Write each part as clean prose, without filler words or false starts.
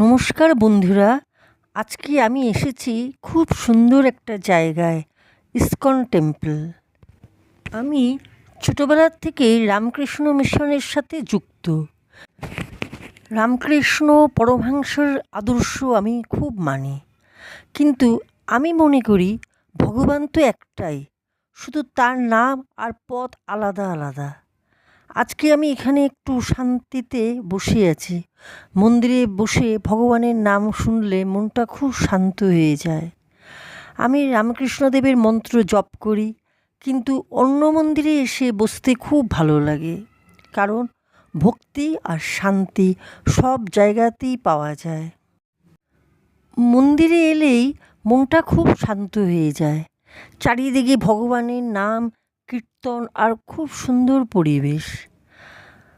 নমস্কার বন্ধুরা, আজকে আমি এসেছি খুব সুন্দর একটা জায়গায়, ইসকন টেম্পল। আমি ছোটোবেলার থেকেই রামকৃষ্ণ মিশনের সাথে যুক্ত। রামকৃষ্ণ পরমহংসের আদর্শ আমি খুব মানি, কিন্তু আমি মনে করি ভগবান তো একটাই, শুধু তার নাম আর পথ আলাদা আলাদা। আজকে আমি এখানে একটু শান্তিতে বসে আছি। মন্দিরে বসে ভগবানের নাম শুনলে মনটা খুব শান্ত হয়ে যায়। আমি রামকৃষ্ণদেবের মন্ত্র জপ করি, কিন্তু অন্য মন্দিরে এসে বসতে খুব ভালো লাগে, কারণ ভক্তি আর শান্তি সব জায়গাতেই পাওয়া যায়। মন্দিরে এলেই মনটা খুব শান্ত হয়ে যায়। চারিদিকে ভগবানের নাম, কীর্তন আর খুব সুন্দর পরিবেশ।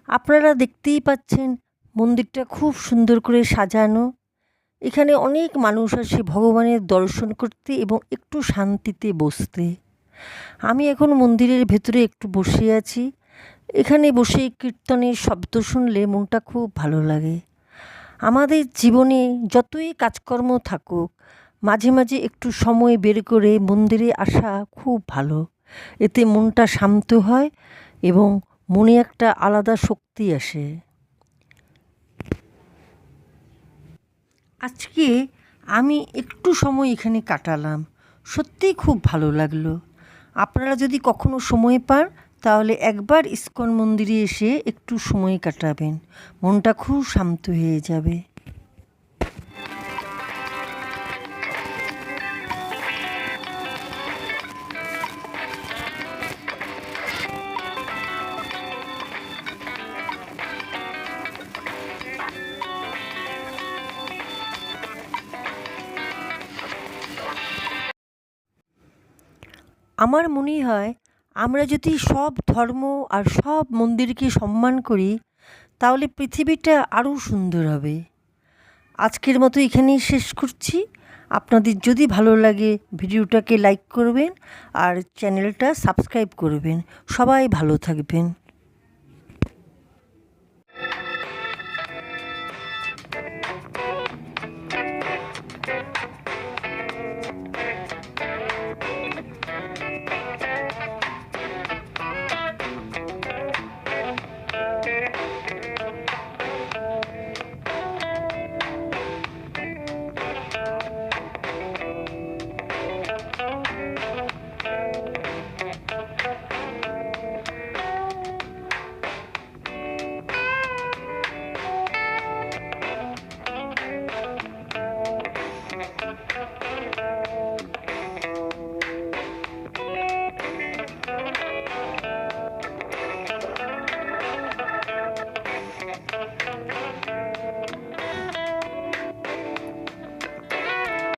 আপনারা দেখতেই পাচ্ছেন মন্দিরটা খুব সুন্দর করে সাজানো। এখানে অনেক মানুষ আসে ভগবানের দর্শন করতে এবং একটু শান্তিতে বসতে। আমি এখন মন্দিরের ভেতরে একটু বসে আছি। এখানে বসে কীর্তনের শব্দ শুনলে মনটা খুব ভালো লাগে। আমাদের জীবনে যতই কাজকর্ম থাকুক, মাঝে মাঝে একটু সময় বের করে মন্দিরে আসা খুব ভালো। এতে মনটা শান্ত হয় এবং মনে একটা আলাদা শক্তি আসে। আজকে আমি একটু সময় এখানে কাটালাম, সত্যিই খুব ভালো লাগলো। আপনারা যদি কখনো সময় পান তাহলে একবার ইসকন মন্দিরে এসে একটু সময় কাটাবেন, মনটা খুব শান্ত হয়ে যাবে। আমার মনে হয় আমরা যদি সব ধর্ম আর সব মন্দিরকে সম্মান করি, তাহলে পৃথিবীটা আরও সুন্দর হবে। আজকের মতো এখানেই শেষ করছি। আপনাদের যদি ভালো লাগে ভিডিওটাকে লাইক করবেন আর চ্যানেলটা সাবস্ক্রাইব করবেন। সবাই ভালো থাকবেন।